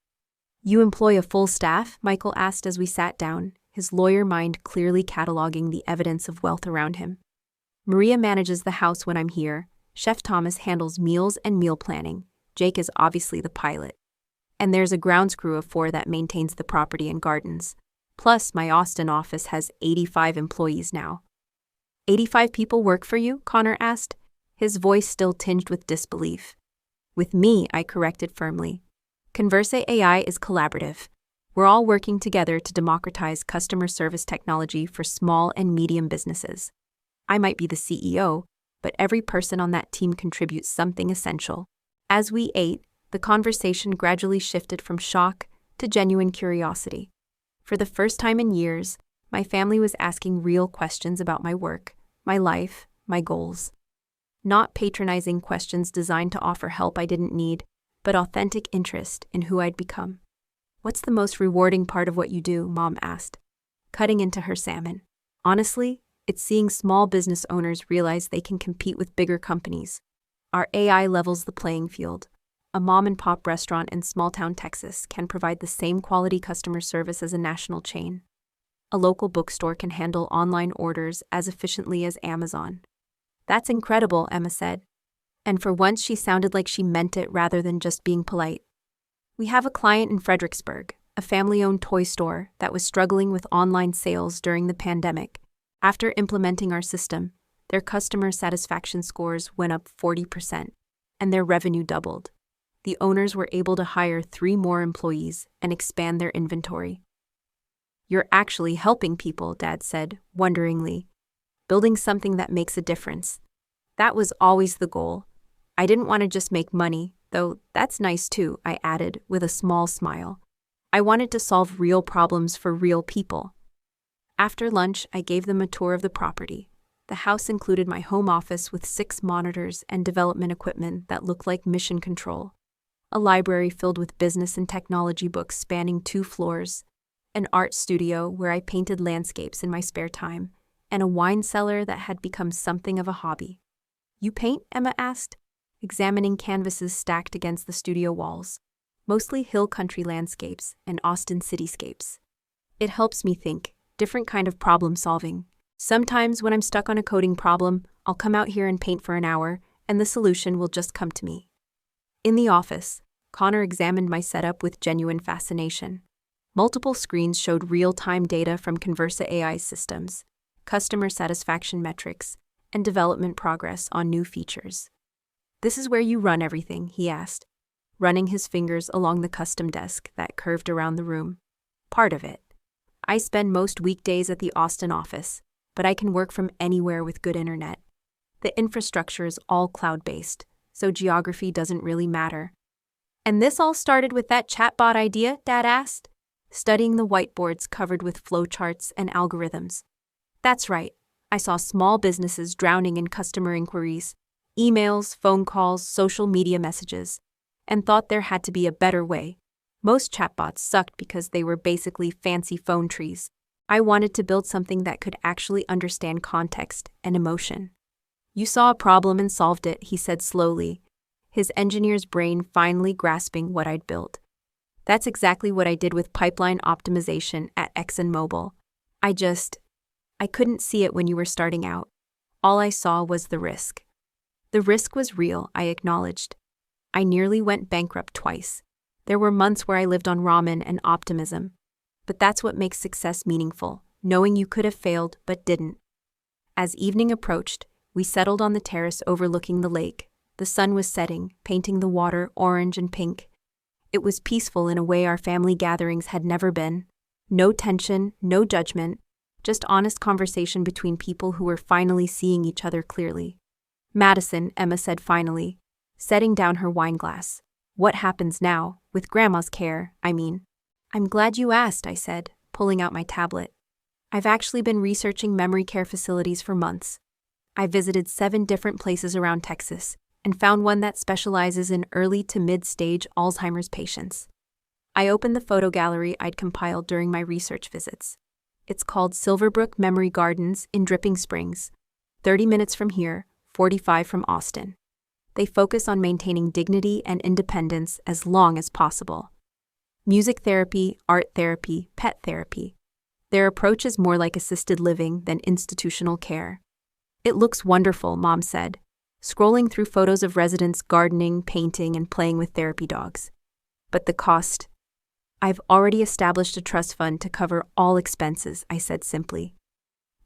You employ a full staff? Michael asked as we sat down, his lawyer mind clearly cataloging the evidence of wealth around him. Maria manages the house when I'm here. Chef Thomas handles meals and meal planning. Jake is obviously the pilot. And there's a grounds crew of 4 that maintains the property and gardens. Plus, my Austin office has 85 employees now. 85 people work for you? Connor asked, his voice still tinged with disbelief. With me, I corrected firmly. Conversa AI is collaborative. We're all working together to democratize customer service technology for small and medium businesses. I might be the CEO, but every person on that team contributes something essential. As we ate, the conversation gradually shifted from shock to genuine curiosity. For the first time in years, my family was asking real questions about my work, my life, my goals. Not patronizing questions designed to offer help I didn't need, but authentic interest in who I'd become. What's the most rewarding part of what you do? Mom asked, cutting into her salmon. Honestly, it's seeing small business owners realize they can compete with bigger companies. Our AI levels the playing field. A mom-and-pop restaurant in small-town Texas can provide the same quality customer service as a national chain. A local bookstore can handle online orders as efficiently as Amazon. That's incredible, Emma said. And for once she sounded like she meant it rather than just being polite. We have a client in Fredericksburg, a family-owned toy store that was struggling with online sales during the pandemic. After implementing our system, their customer satisfaction scores went up 40%, and their revenue doubled. The owners were able to hire 3 more employees and expand their inventory. You're actually helping people, Dad said, wonderingly. Building something that makes a difference. That was always the goal. I didn't want to just make money, though that's nice too, I added with a small smile. I wanted to solve real problems for real people. After lunch, I gave them a tour of the property. The house included my home office with 6 monitors and development equipment that looked like mission control, a library filled with business and technology books spanning 2 floors, an art studio where I painted landscapes in my spare time, and a wine cellar that had become something of a hobby. You paint? Emma asked, examining canvases stacked against the studio walls, mostly hill country landscapes and Austin cityscapes. It helps me think, different kind of problem solving. Sometimes when I'm stuck on a coding problem, I'll come out here and paint for an hour, and the solution will just come to me. In the office, Connor examined my setup with genuine fascination. Multiple screens showed real-time data from Conversa AI systems, customer satisfaction metrics, and development progress on new features. This is where you run everything, he asked, running his fingers along the custom desk that curved around the room. Part of it. I spend most weekdays at the Austin office, but I can work from anywhere with good internet. The infrastructure is all cloud-based, so geography doesn't really matter. And this all started with that chatbot idea, Dad asked, studying the whiteboards covered with flowcharts and algorithms. That's right. I saw small businesses drowning in customer inquiries, emails, phone calls, social media messages, and thought there had to be a better way. Most chatbots sucked because they were basically fancy phone trees. I wanted to build something that could actually understand context and emotion. You saw a problem and solved it, he said slowly, his engineer's brain finally grasping what I'd built. That's exactly what I did with pipeline optimization at ExxonMobil. I couldn't see it when you were starting out. All I saw was the risk. The risk was real, I acknowledged. I nearly went bankrupt twice. There were months where I lived on ramen and optimism. But that's what makes success meaningful, knowing you could have failed but didn't. As evening approached, we settled on the terrace overlooking the lake. The sun was setting, painting the water orange and pink. It was peaceful in a way our family gatherings had never been. No tension, no judgment, just honest conversation between people who were finally seeing each other clearly. Madison, Emma said finally, setting down her wine glass. What happens now, with Grandma's care, I mean? I'm glad you asked, I said, pulling out my tablet. I've actually been researching memory care facilities for months. I visited 7 different places around Texas and found one that specializes in early to mid-stage Alzheimer's patients. I opened the photo gallery I'd compiled during my research visits. It's called Silverbrook Memory Gardens in Dripping Springs, 30 minutes from here, 45 from Austin. They focus on maintaining dignity and independence as long as possible. Music therapy, art therapy, pet therapy. Their approach is more like assisted living than institutional care. It looks wonderful, Mom said, scrolling through photos of residents gardening, painting, and playing with therapy dogs. But the cost? I've already established a trust fund to cover all expenses, I said simply.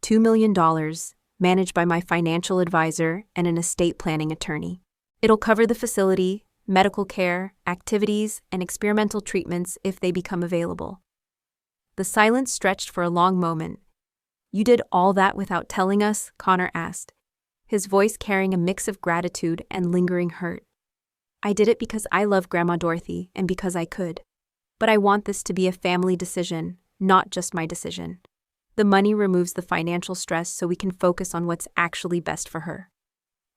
$2 million, managed by my financial advisor and an estate planning attorney. It'll cover the facility, medical care, activities, and experimental treatments if they become available. The silence stretched for a long moment. You did all that without telling us? Connor asked, his voice carrying a mix of gratitude and lingering hurt. I did it because I love Grandma Dorothy and because I could. But I want this to be a family decision, not just my decision. The money removes the financial stress so we can focus on what's actually best for her.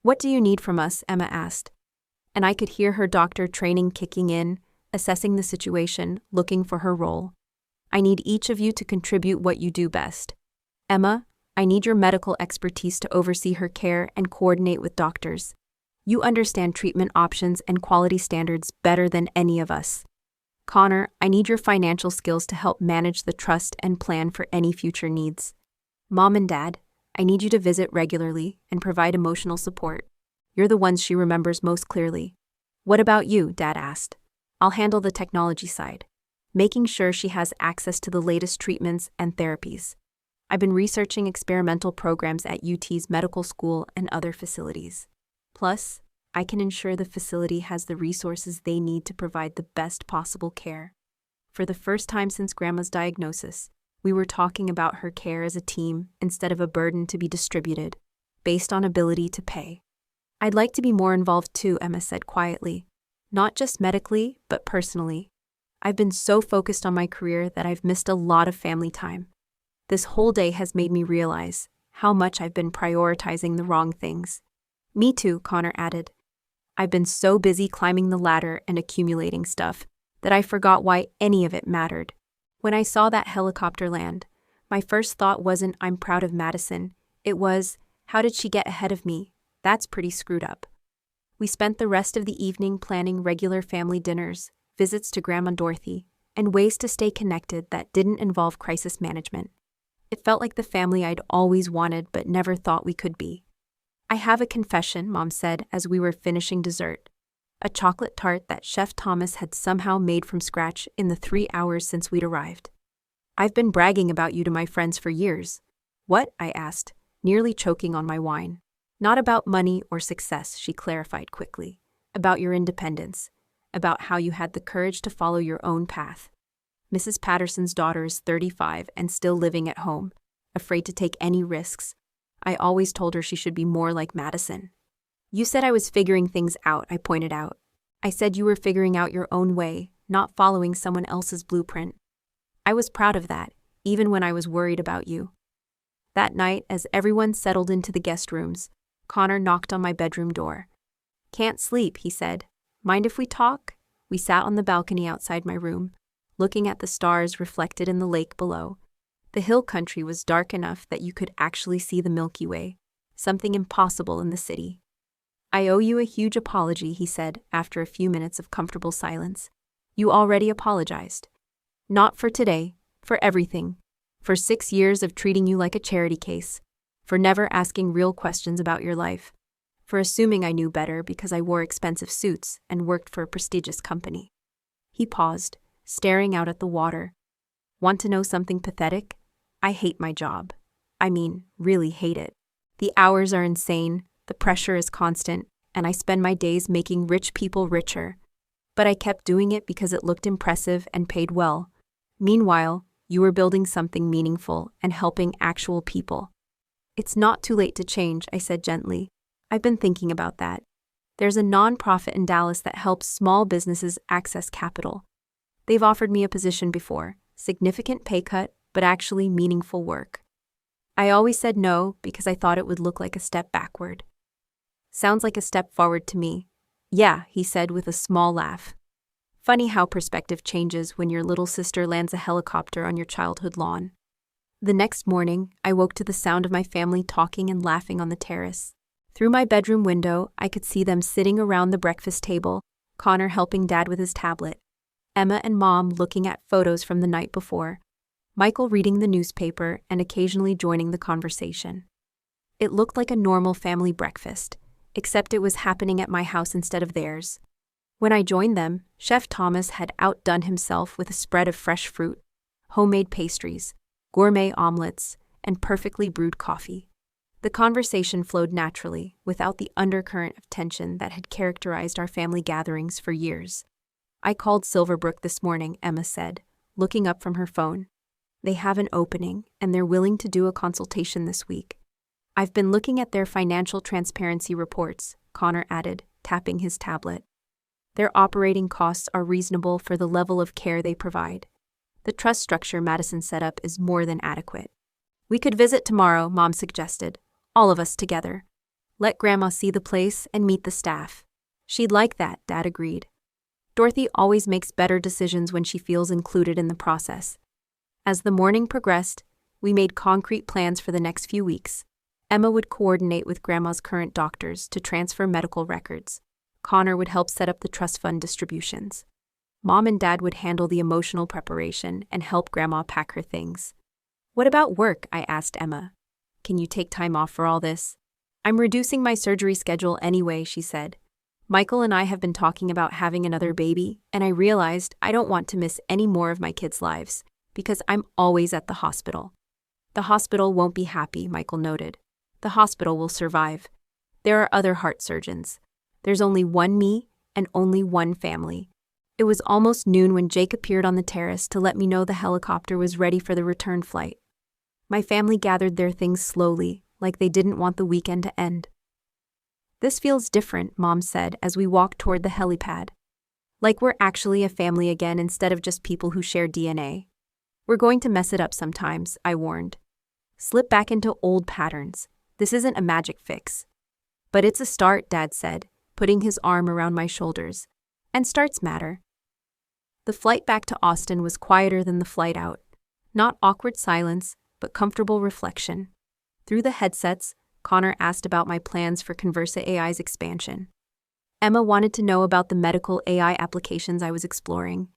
What do you need from us? Emma asked. And I could hear her doctor training kicking in, assessing the situation, looking for her role. I need each of you to contribute what you do best. Emma, I need your medical expertise to oversee her care and coordinate with doctors. You understand treatment options and quality standards better than any of us. Connor, I need your financial skills to help manage the trust and plan for any future needs. Mom and Dad, I need you to visit regularly and provide emotional support. You're the ones she remembers most clearly. What about you? Dad asked. I'll handle the technology side, making sure she has access to the latest treatments and therapies. I've been researching experimental programs at UT's medical school and other facilities. Plus, I can ensure the facility has the resources they need to provide the best possible care. For the first time since Grandma's diagnosis, we were talking about her care as a team instead of a burden to be distributed, based on ability to pay. I'd like to be more involved too, Emma said quietly. Not just medically, but personally. I've been so focused on my career that I've missed a lot of family time. This whole day has made me realize how much I've been prioritizing the wrong things. Me too, Connor added. I've been so busy climbing the ladder and accumulating stuff that I forgot why any of it mattered. When I saw that helicopter land, my first thought wasn't I'm proud of Madison. It was, how did she get ahead of me? That's pretty screwed up. We spent the rest of the evening planning regular family dinners, visits to Grandma Dorothy, and ways to stay connected that didn't involve crisis management. It felt like the family I'd always wanted but never thought we could be. I have a confession, Mom said as we were finishing dessert. A chocolate tart that Chef Thomas had somehow made from scratch in the 3 hours since we'd arrived. I've been bragging about you to my friends for years. What? I asked, nearly choking on my wine. Not about money or success, she clarified quickly. About your independence. About how you had the courage to follow your own path. Mrs. Patterson's daughter is 35 and still living at home, afraid to take any risks. I always told her she should be more like Madison. You said I was figuring things out, I pointed out. I said you were figuring out your own way, not following someone else's blueprint. I was proud of that, even when I was worried about you. That night, as everyone settled into the guest rooms, Connor knocked on my bedroom door. Can't sleep, he said. Mind if we talk? We sat on the balcony outside my room, looking at the stars reflected in the lake below. The hill country was dark enough that you could actually see the Milky Way, something impossible in the city. "I owe you a huge apology," he said after a few minutes of comfortable silence. "You already apologized. Not for today, for everything. For 6 years of treating you like a charity case. For never asking real questions about your life. For assuming I knew better because I wore expensive suits and worked for a prestigious company." He paused, staring out at the water. "Want to know something pathetic? I hate my job. I mean, really hate it. The hours are insane, the pressure is constant, and I spend my days making rich people richer. But I kept doing it because it looked impressive and paid well. Meanwhile, you were building something meaningful and helping actual people." "It's not too late to change," I said gently. "I've been thinking about that. There's a nonprofit in Dallas that helps small businesses access capital. They've offered me a position before, significant pay cut, but actually meaningful work. I always said no because I thought it would look like a step backward." "Sounds like a step forward to me." "Yeah," he said with a small laugh. "Funny how perspective changes when your little sister lands a helicopter on your childhood lawn." The next morning, I woke to the sound of my family talking and laughing on the terrace. Through my bedroom window, I could see them sitting around the breakfast table, Connor helping Dad with his tablet, Emma and Mom looking at photos from the night before, Michael reading the newspaper and occasionally joining the conversation. It looked like a normal family breakfast, except it was happening at my house instead of theirs. When I joined them, Chef Thomas had outdone himself with a spread of fresh fruit, homemade pastries, gourmet omelets, and perfectly brewed coffee. The conversation flowed naturally, without the undercurrent of tension that had characterized our family gatherings for years. "I called Silverbrook this morning," Emma said, looking up from her phone. "They have an opening, and they're willing to do a consultation this week. I've been looking at their financial transparency reports," Connor added, tapping his tablet. "Their operating costs are reasonable for the level of care they provide. The trust structure Madison set up is more than adequate. We could visit tomorrow," Mom suggested, "all of us together. Let Grandma see the place and meet the staff." "She'd like that," Dad agreed. "Dorothy always makes better decisions when she feels included in the process." As the morning progressed, we made concrete plans for the next few weeks. Emma would coordinate with Grandma's current doctors to transfer medical records. Connor would help set up the trust fund distributions. Mom and Dad would handle the emotional preparation and help Grandma pack her things. "What about work?" I asked Emma. "Can you take time off for all this?" "I'm reducing my surgery schedule anyway," she said. "Michael and I have been talking about having another baby, and I realized I don't want to miss any more of my kids' lives, because I'm always at the hospital." "The hospital won't be happy," Michael noted. "The hospital will survive. There are other heart surgeons. There's only one me and only one family." It was almost noon when Jake appeared on the terrace to let me know the helicopter was ready for the return flight. My family gathered their things slowly, like they didn't want the weekend to end. "This feels different," Mom said as we walked toward the helipad. "Like we're actually a family again instead of just people who share DNA. We're going to mess it up sometimes," I warned. "Slip back into old patterns. This isn't a magic fix." "But it's a start," Dad said, putting his arm around my shoulders. "And starts matter." The flight back to Austin was quieter than the flight out. Not awkward silence, but comfortable reflection. Through the headsets, Connor asked about my plans for Conversa AI's expansion. Emma wanted to know about the medical AI applications I was exploring.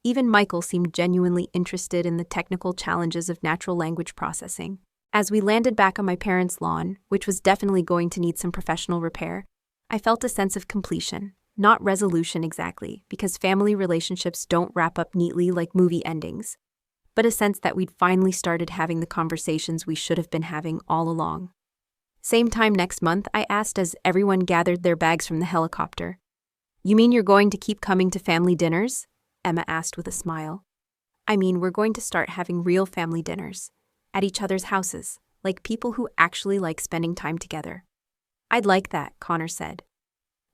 Even Michael seemed genuinely interested in the technical challenges of natural language processing. As we landed back on my parents' lawn, which was definitely going to need some professional repair, I felt a sense of completion. Not resolution exactly, because family relationships don't wrap up neatly like movie endings, but a sense that we'd finally started having the conversations we should have been having all along. "Same time next month?" I asked as everyone gathered their bags from the helicopter. "You mean you're going to keep coming to family dinners?" Emma asked with a smile. "I mean, we're going to start having real family dinners, at each other's houses, like people who actually like spending time together." "I'd like that," Connor said.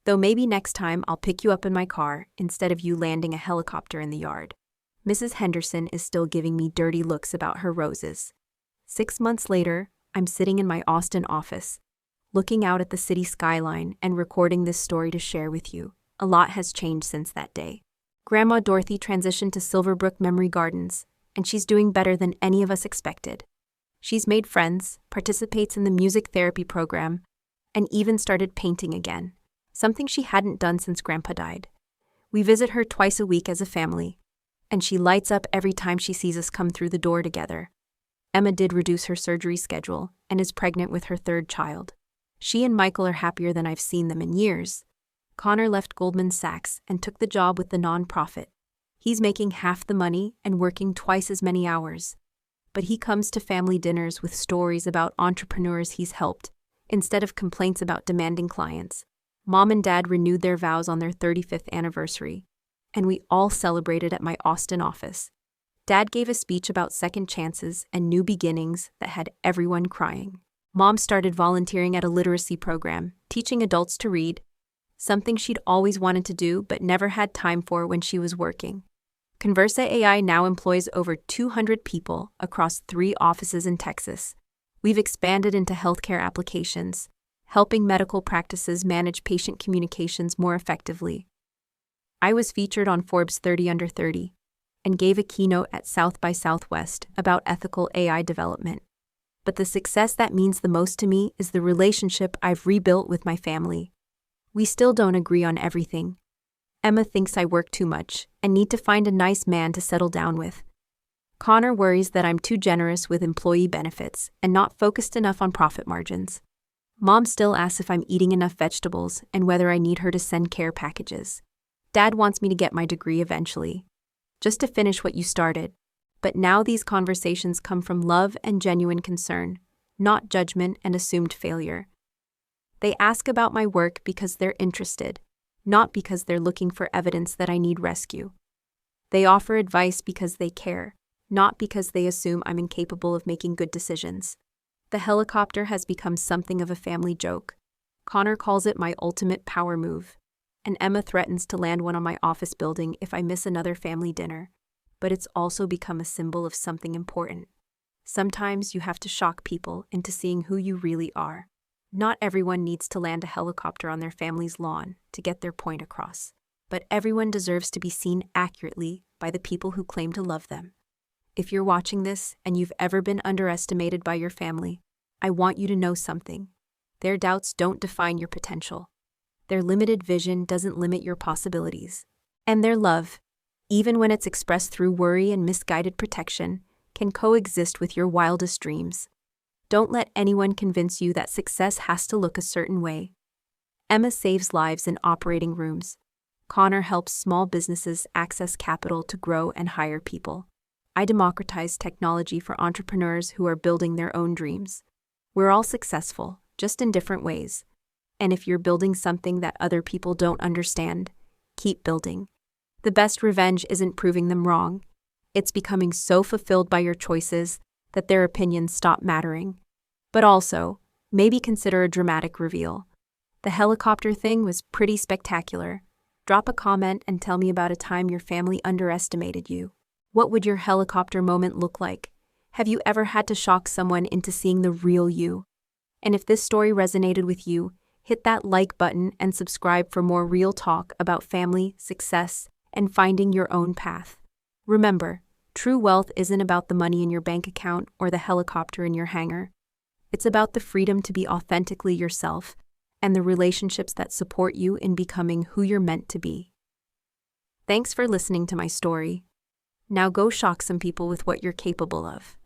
"Though maybe next time I'll pick you up in my car instead of you landing a helicopter in the yard." Mrs. Henderson is still giving me dirty looks about her roses. 6 months later, I'm sitting in my Austin office, looking out at the city skyline and recording this story to share with you. A lot has changed since that day. Grandma Dorothy transitioned to Silverbrook Memory Gardens, and she's doing better than any of us expected. She's made friends, participates in the music therapy program, and even started painting again, something she hadn't done since Grandpa died. We visit her twice a week as a family, and she lights up every time she sees us come through the door together. Emma did reduce her surgery schedule and is pregnant with her third child. She and Michael are happier than I've seen them in years. Connor left Goldman Sachs and took the job with the nonprofit. He's making half the money and working twice as many hours. But he comes to family dinners with stories about entrepreneurs he's helped, instead of complaints about demanding clients. Mom and Dad renewed their vows on their 35th anniversary, and we all celebrated at my Austin office. Dad gave a speech about second chances and new beginnings that had everyone crying. Mom started volunteering at a literacy program, teaching adults to read, something she'd always wanted to do but never had time for when she was working. Conversa AI now employs over 200 people across 3 offices in Texas. We've expanded into healthcare applications, helping medical practices manage patient communications more effectively. I was featured on Forbes 30 Under 30 and gave a keynote at South by Southwest about ethical AI development. But the success that means the most to me is the relationship I've rebuilt with my family. We still don't agree on everything. Emma thinks I work too much and need to find a nice man to settle down with. Connor worries that I'm too generous with employee benefits and not focused enough on profit margins. Mom still asks if I'm eating enough vegetables and whether I need her to send care packages. Dad wants me to get my degree eventually, just to finish what you started. But now these conversations come from love and genuine concern, not judgment and assumed failure. They ask about my work because they're interested, not because they're looking for evidence that I need rescue. They offer advice because they care, not because they assume I'm incapable of making good decisions. The helicopter has become something of a family joke. Connor calls it my ultimate power move, and Emma threatens to land one on my office building if I miss another family dinner. But it's also become a symbol of something important. Sometimes you have to shock people into seeing who you really are. Not everyone needs to land a helicopter on their family's lawn to get their point across, but everyone deserves to be seen accurately by the people who claim to love them. If you're watching this and you've ever been underestimated by your family, I want you to know something. Their doubts don't define your potential. Their limited vision doesn't limit your possibilities. And their love, even when it's expressed through worry and misguided protection, can coexist with your wildest dreams. Don't let anyone convince you that success has to look a certain way. Emma saves lives in operating rooms. Connor helps small businesses access capital to grow and hire people. I democratize technology for entrepreneurs who are building their own dreams. We're all successful, just in different ways. And if you're building something that other people don't understand, keep building. The best revenge isn't proving them wrong. It's becoming so fulfilled by your choices that their opinions stop mattering. But also, maybe consider a dramatic reveal. The helicopter thing was pretty spectacular. Drop a comment and tell me about a time your family underestimated you. What would your helicopter moment look like? Have you ever had to shock someone into seeing the real you? And if this story resonated with you, hit that like button and subscribe for more real talk about family, success, and finding your own path. Remember, true wealth isn't about the money in your bank account or the helicopter in your hangar. It's about the freedom to be authentically yourself and the relationships that support you in becoming who you're meant to be. Thanks for listening to my story. Now go shock some people with what you're capable of.